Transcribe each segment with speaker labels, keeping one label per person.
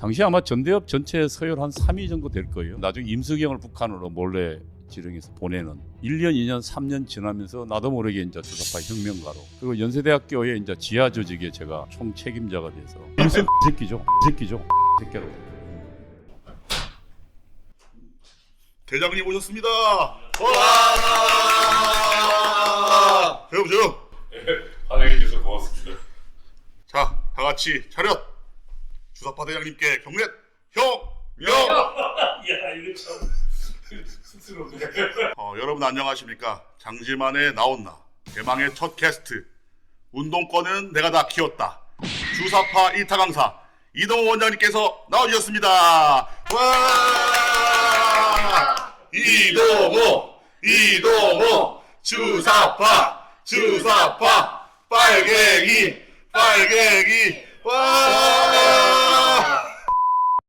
Speaker 1: 당시 아마 전대협 전체 서열 한 3위 정도 될 거예요. 나중에 임수경을 북한으로 몰래 지령해서 보내는 1년, 2년, 3년 지나면서 나도 모르게 이제 주사파 혁명가로 그리고 연세대학교의 이제 지하 조직에 제가 총 책임자가 돼서 무슨 새끼죠, 새끼로.
Speaker 2: 대장님 오셨습니다. 와! 조용.
Speaker 3: 환영해 주셔서 고맙습니다.
Speaker 2: 자, 다 같이 차렷. 주사파 대장님께 경례. 형.
Speaker 3: 야, 이거 참 쑥스럽네.
Speaker 2: 여러분 안녕하십니까? 장지만의 나온나 대망의 첫 게스트. 운동권은 내가 다 키웠다. 주사파 1타 강사 이동호 원장님께서 나와주셨습니다. 와! 이동호 주사파 빨갱이 와!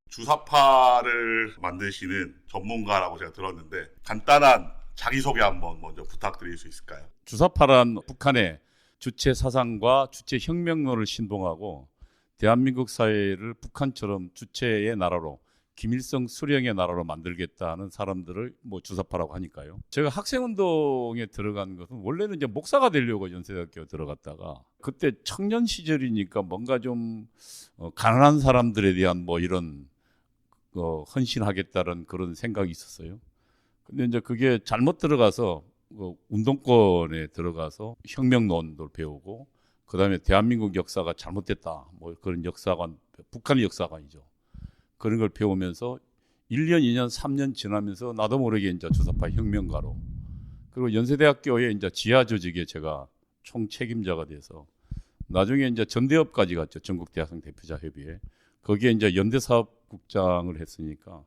Speaker 2: 주사파를 만드시는 전문가라고 제가 들었는데 간단한 자기소개 한번 먼저 부탁드릴 수 있을까요?
Speaker 1: 주사파란 북한의 주체 사상과 주체 혁명론을 신봉하고 대한민국 사회를 북한처럼 주체의 나라로 김일성 수령의 나라로 만들겠다는 사람들을 주사파라고 하니까요. 제가 학생운동에 들어간 것은 원래는 이제 목사가 되려고 연세대학교 들어갔다가 그때 청년 시절이니까 뭔가 좀 가난한 사람들에 대한 이런 헌신하겠다는 그런 생각이 있었어요. 근데 이제 그게 잘못 들어가서 운동권에 들어가서 혁명론을 배우고 그다음에 대한민국 역사가 잘못됐다. 그런 역사관, 북한의 역사관이죠. 그런 걸 배우면서 1년, 2년, 3년 지나면서 나도 모르게 이제 주사파 혁명가로 그리고 연세대학교의 이제 지하 조직에 제가 총 책임자가 돼서 나중에 이제 전대협까지 갔죠. 전국대학생 대표자 협의회. 거기에 이제 연대사업국장을 했으니까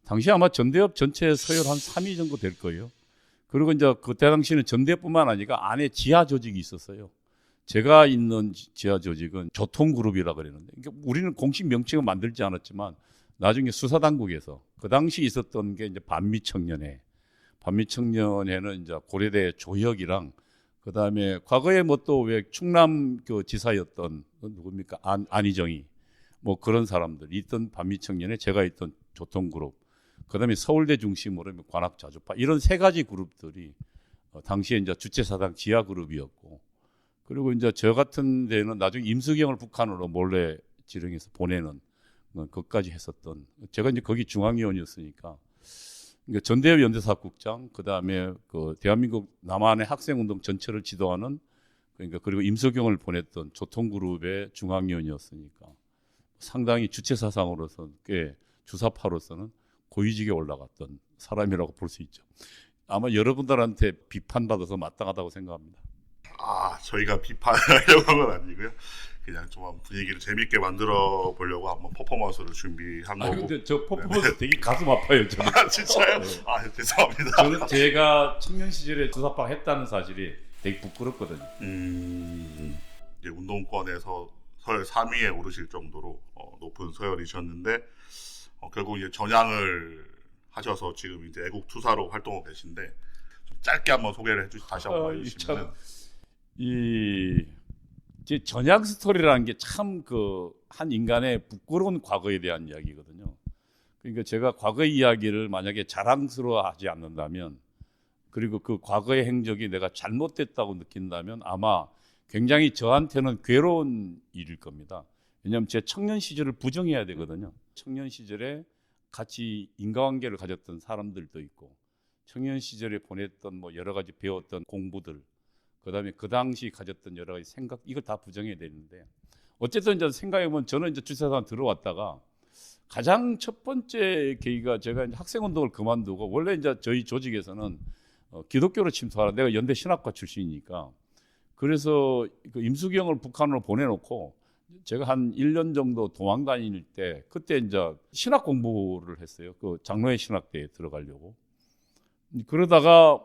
Speaker 1: 당시 아마 전대협 전체 서열 한 3위 정도 될 거예요. 그리고 이제 그때 당시는 전대협뿐만 아니라 안에 지하 조직이 있었어요. 제가 있는 지하 조직은 조통그룹이라 그랬는데 그러니까 우리는 공식 명칭을 만들지 않았지만 나중에 수사당국에서 그 당시 있었던 게 이제 반미청년회. 반미청년회는 이제 고려대 조혁이랑 그 다음에 과거에 또 왜 충남 그 지사였던 누굽니까 안희정이 그런 사람들 있던 반미청년회, 제가 있던 조통그룹, 그 다음에 서울대 중심으로 관악자주파 이런 세 가지 그룹들이 당시에 이제 주체사당 지하 그룹이었고 그리고 이제 저 같은 데는 나중에 임수경을 북한으로 몰래 지령해서 보내는 그것까지 했었던 제가 이제 거기 중앙위원이었으니까 그러니까 전대협 연대사국장 그 다음에 그 대한민국 남한의 학생운동 전체를 지도하는 그러니까 그리고 임수경을 보냈던 조통그룹의 중앙위원이었으니까 상당히 주체 사상으로서는 꽤 주사파로서는 고위직에 올라갔던 사람이라고 볼 수 있죠. 아마 여러분들한테 비판받아서 마땅하다고 생각합니다.
Speaker 2: 저희가 비판하려고 한 건 아니고요. 그냥 좀 분위기를 재밌게 만들어 보려고 한번 퍼포먼스를 준비한 거고.
Speaker 1: 근데 저 퍼포먼스 되게 가슴 아파요. 저는.
Speaker 2: 진짜요?
Speaker 1: 네.
Speaker 2: 죄송합니다.
Speaker 1: 저는 제가 청년 시절에 주사파 했다는 사실이 되게 부끄럽거든요.
Speaker 2: 이제 운동권에서 서열 3위에 오르실 정도로 높은 서열이셨는데 결국 이제 전향을 하셔서 지금 이제 애국 투사로 활동하고 계신데 좀 짧게 한번 소개를 다시 한번 해주시면.
Speaker 1: 제 전향 스토리라는 게 참 한 인간의 부끄러운 과거에 대한 이야기거든요. 그러니까 제가 과거의 이야기를 만약에 자랑스러워하지 않는다면 그리고 그 과거의 행적이 내가 잘못됐다고 느낀다면 아마 굉장히 저한테는 괴로운 일일 겁니다. 왜냐하면 제 청년 시절을 부정해야 되거든요. 청년 시절에 같이 인과관계를 가졌던 사람들도 있고 청년 시절에 보냈던 여러 가지 배웠던 공부들 그다음에 그 당시 가졌던 여러 가지 생각 이걸 다 부정해야 되는데 어쨌든 이제 생각해보면 저는 이제 주사단 들어왔다가 가장 첫 번째 계기가 제가 이제 학생운동을 그만두고 원래 이제 저희 조직에서는 기독교로 침투하라 내가 연대 신학과 출신이니까 그래서 그 임수경을 북한으로 보내놓고 제가 한 1년 정도 도망 다닐 때 그때 이제 신학 공부를 했어요. 그 장로회 신학대에 들어가려고. 그러다가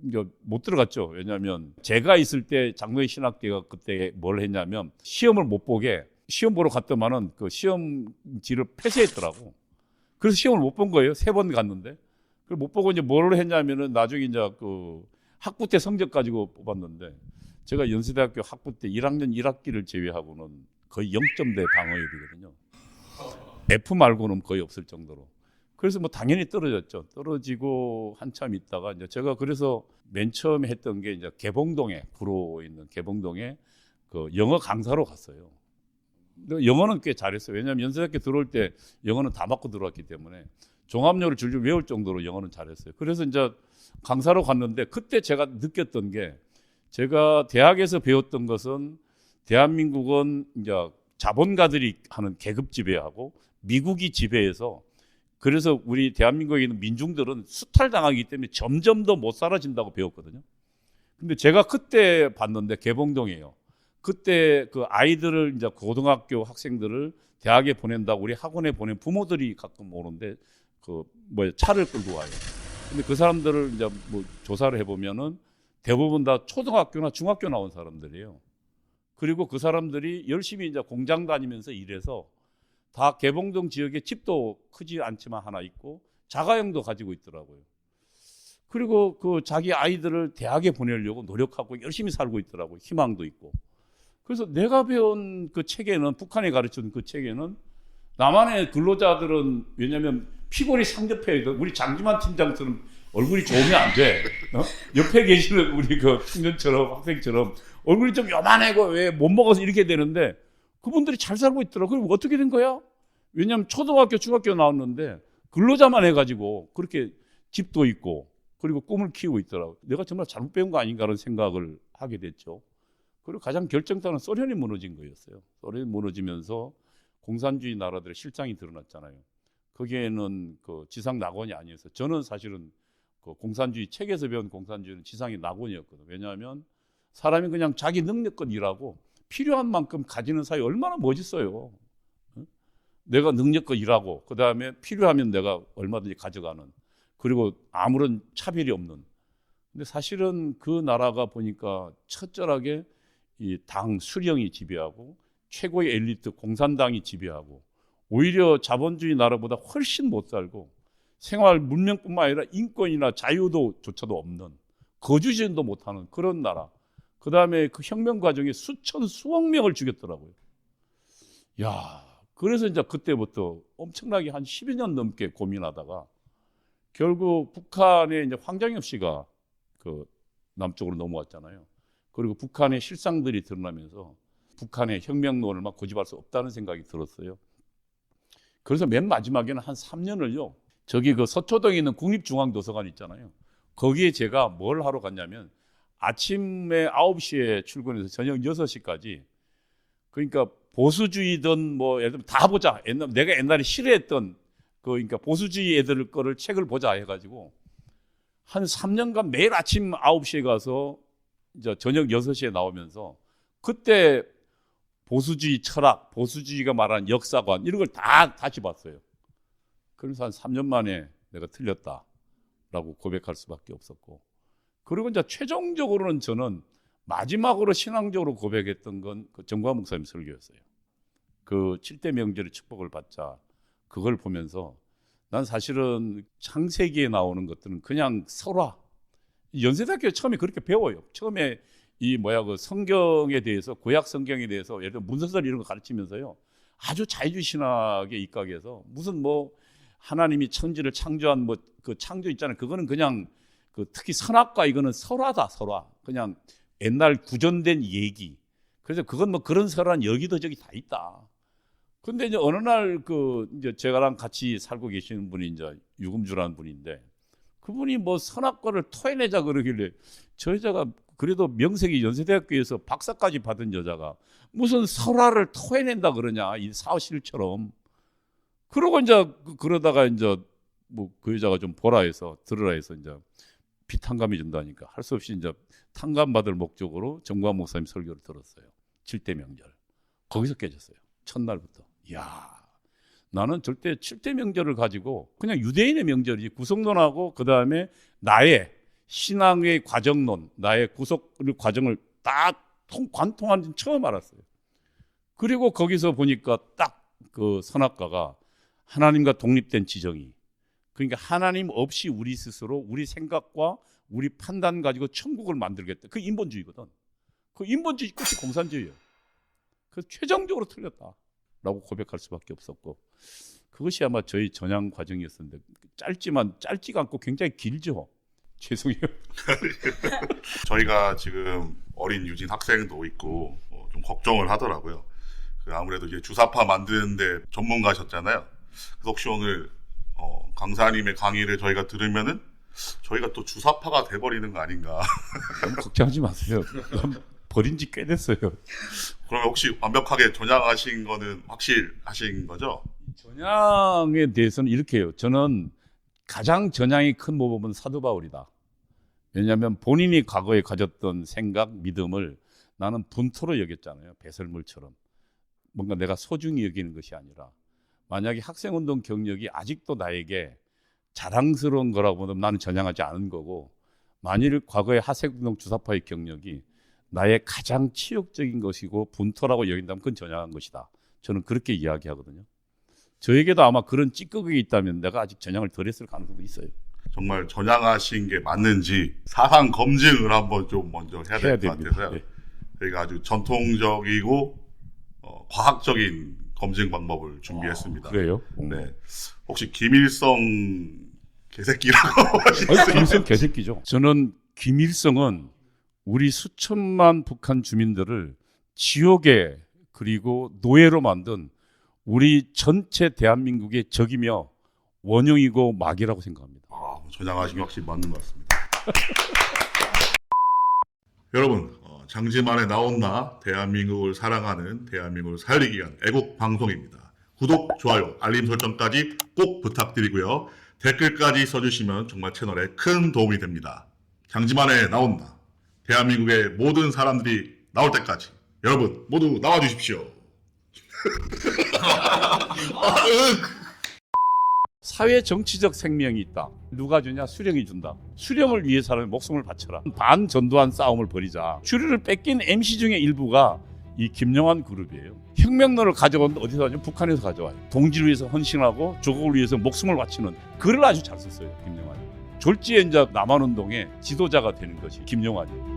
Speaker 1: 이제 못 들어갔죠. 왜냐하면 제가 있을 때 장로회 신학대가 그때 뭘 했냐면 시험을 못 보게 시험 보러 갔더만은 그 시험지를 폐쇄했더라고. 그래서 시험을 못 본 거예요. 3번 갔는데. 그걸 못 보고 이제 뭘 했냐면은 나중에 이제 그 학부 때 성적 가지고 뽑았는데 제가 연세대학교 학부 때 1학년 1학기를 제외하고는 거의 0점대 방어율이거든요. F 말고는 거의 없을 정도로. 그래서 뭐 당연히 떨어졌죠. 떨어지고 한참 있다가 이제 제가 그래서 맨 처음에 했던 게 이제 개봉동에 구로 있는 개봉동에 그 영어 강사로 갔어요. 근데 영어는 꽤 잘했어요. 왜냐하면 연세대학교 들어올 때 영어는 다 맞고 들어왔기 때문에 종합영어를 줄줄 외울 정도로 영어는 잘했어요. 그래서 이제 강사로 갔는데 그때 제가 느꼈던 게 제가 대학에서 배웠던 것은 대한민국은 이제 자본가들이 하는 계급 지배하고 미국이 지배해서 그래서 우리 대한민국에 있는 민중들은 수탈당하기 때문에 점점 더 못 살아진다고 배웠거든요. 근데 제가 그때 봤는데 개봉동이에요. 그때 그 아이들을 이제 고등학교 학생들을 대학에 보낸다고 우리 학원에 보낸 부모들이 가끔 오는데 그 차를 끌고 와요. 근데 그 사람들을 이제 뭐 조사를 해보면은 대부분 다 초등학교나 중학교 나온 사람들이에요. 그리고 그 사람들이 열심히 이제 공장 다니면서 일해서 다 개봉동 지역에 집도 크지 않지만 하나 있고 자가용도 가지고 있더라고요. 그리고 그 자기 아이들을 대학에 보내려고 노력하고 열심히 살고 있더라고요. 희망도 있고. 그래서 내가 배운 그 책에는 북한이 가르쳐준 그 책에는 남한의 근로자들은 왜냐하면 피골이 상접해야 돼. 우리 장기만 팀장처럼 얼굴이 좋으면 안 돼. 옆에 계시는 우리 그 청년처럼 학생처럼 얼굴이 좀 요만하고 왜 못 먹어서 이렇게 되는데 그분들이 잘 살고 있더라고요. 그럼 어떻게 된 거야? 왜냐하면 초등학교, 중학교 나왔는데 근로자만 해가지고 그렇게 집도 있고 그리고 꿈을 키우고 있더라고요. 내가 정말 잘못 배운 거 아닌가라는 생각을 하게 됐죠. 그리고 가장 결정타는 소련이 무너진 거였어요. 소련이 무너지면서 공산주의 나라들의 실상이 드러났잖아요. 거기에는 그 지상 낙원이 아니어서 저는 사실은 그 공산주의 책에서 배운 공산주의는 지상의 낙원이었거든요. 왜냐하면 사람이 그냥 자기 능력껏 일하고 필요한 만큼 가지는 사회 얼마나 멋있어요. 내가 능력껏 일하고 그 다음에 필요하면 내가 얼마든지 가져가는 그리고 아무런 차별이 없는. 근데 사실은 그 나라가 보니까 처절하게 이 당 수령이 지배하고 최고의 엘리트 공산당이 지배하고 오히려 자본주의 나라보다 훨씬 못 살고 생활 문명뿐만 아니라 인권이나 자유도조차도 없는 거주지도 못하는 그런 나라. 그 다음에 그 혁명 과정에 수천 수억 명을 죽였더라고요. 야, 그래서 이제 그때부터 엄청나게 한 10여 년 넘게 고민하다가 결국 북한에 이제 황장엽 씨가 그 남쪽으로 넘어왔잖아요. 그리고 북한의 실상들이 드러나면서 북한의 혁명론을 막 고집할 수 없다는 생각이 들었어요. 그래서 맨 마지막에는 한 3년을요. 저기 그 서초동에 있는 국립중앙도서관 있잖아요. 거기에 제가 뭘 하러 갔냐면 아침에 9시에 출근해서 저녁 6시까지 그러니까 보수주의든 뭐 예를 들면 다 보자. 내가 옛날에 싫어했던 그러니까 보수주의 애들 거를 책을 보자 해가지고 한 3년간 매일 아침 9시에 가서 이제 저녁 6시에 나오면서 그때 보수주의 철학, 보수주의가 말하는 역사관 이런 걸 다 다시 봤어요. 그래서 한 3년 만에 내가 틀렸다라고 고백할 수밖에 없었고 그리고 이제 최종적으로는 저는 마지막으로 신앙적으로 고백했던 건 그 정광 목사님 설교였어요. 그 7대 명절의 축복을 받자 그걸 보면서 난 사실은 창세기에 나오는 것들은 그냥 설화. 연세대학교 처음에 그렇게 배워요. 처음에 그 성경에 대해서 구약 성경에 대해서 예를 들어 문서설 이런 거 가르치면서요. 아주 자유주의 신학에 입각해서 무슨 뭐 하나님이 천지를 창조한 뭐 그 창조 있잖아요. 그거는 그냥 그 특히 선악과 이거는 설화다 설화. 그냥 옛날 구전된 얘기. 그래서 그건 뭐 그런 설화는 여기저기 다 있다. 근데 이제 어느 날 그 이제 제가랑 같이 살고 계시는 분이 이제 유금주라는 분인데 그분이 뭐 선악과를 토해내자 그러길래 저 여자가 그래도 명색이 연세대학교에서 박사까지 받은 여자가 무슨 설화를 토해낸다 그러냐 이 사실처럼. 그러고 이제 그러다가 이제 뭐 그 여자가 좀 보라 해서 들으라 해서 이제 비탄감이 준다니까 할 수 없이 이제 탕감 받을 목적으로 정광 목사님 설교를 들었어요. 7대 명절. 거기서 깨졌어요. 첫날부터. 이야, 나는 절대 7대 명절을 가지고 그냥 유대인의 명절이지 구속론하고 그 다음에 나의 신앙의 과정론, 나의 구속 과정을 딱 관통한 지 처음 알았어요. 그리고 거기서 보니까 딱 그 선악과가 하나님과 독립된 지정이 그러니까 하나님 없이 우리 스스로 우리 생각과 우리 판단 가지고 천국을 만들겠다. 그 인본주의거든. 그 인본주의 끝이 공산주의예요. 그래서 최종적으로 틀렸다라고 고백할 수밖에 없었고 그것이 아마 저희 전향 과정이었는데 짧지가 않고 굉장히 길죠. 죄송해요.
Speaker 2: 저희가 지금 어린 유진 학생도 있고 좀 걱정을 하더라고요. 아무래도 이제 주사파 만드는데 전문가셨잖아요. 그래서 혹시 오늘 강사님의 강의를 저희가 들으면은 저희가 또 주사파가 돼버리는 거 아닌가.
Speaker 1: 너무 걱정하지 마세요. 버린 지 꽤 됐어요.
Speaker 2: 그러면 혹시 완벽하게 전향하신 거는 확실하신 거죠?
Speaker 1: 전향에 대해서는 이렇게 해요. 저는 가장 전향이 큰 모범은 사도 바울이다. 왜냐하면 본인이 과거에 가졌던 생각, 믿음을 나는 분토로 여겼잖아요. 배설물처럼. 뭔가 내가 소중히 여기는 것이 아니라 만약에 학생운동 경력이 아직도 나에게 자랑스러운 거라고 하면 나는 전향하지 않은 거고, 만일 과거의 학생운동 주사파의 경력이 나의 가장 치욕적인 것이고 분토라고 여긴다면 그건 전향한 것이다. 저는 그렇게 이야기하거든요. 저에게도 아마 그런 찌꺼기가 있다면 내가 아직 전향을 덜 했을 가능성도 있어요.
Speaker 2: 정말 전향하신 게 맞는지 사상 검증을 한번 좀 먼저 해야 될 것 같아서요.
Speaker 1: 네.
Speaker 2: 저희가 아주 전통적이고 과학적인 검증 방법을 준비했습니다.
Speaker 1: 그래요?
Speaker 2: 네. 혹시 김일성 개새끼라고
Speaker 1: 김일성 개새끼죠. 저는 김일성은 우리 수천만 북한 주민들을 지옥에 그리고 노예로 만든 우리 전체 대한민국의 적이며 원흉이고 마귀라고 생각합니다.
Speaker 2: 전향하신 게 확실히 맞는 것 같습니다. 여러분, 장지만에 나온나 대한민국을 사랑하는 대한민국을 살리기 위한 애국 방송입니다. 구독, 좋아요, 알림 설정까지 꼭 부탁드리고요. 댓글까지 써주시면 정말 채널에 큰 도움이 됩니다. 장지만에 나온다. 대한민국의 모든 사람들이 나올 때까지 여러분 모두 나와주십시오.
Speaker 1: 사회 정치적 생명이 있다. 누가 주냐? 수령이 준다. 수령을 위해서라면 목숨을 바쳐라. 반전두환 싸움을 벌이자. 주류를 뺏긴 MC 중에 일부가 이 김영환 그룹이에요. 혁명론을 가져온 어디서 하냐? 북한에서 가져와요. 동지를 위해서 헌신하고 조국을 위해서 목숨을 바치는 글을 아주 잘 썼어요. 김영환이. 졸지에 이제 남한운동의 지도자가 되는 것이 김영환이에요.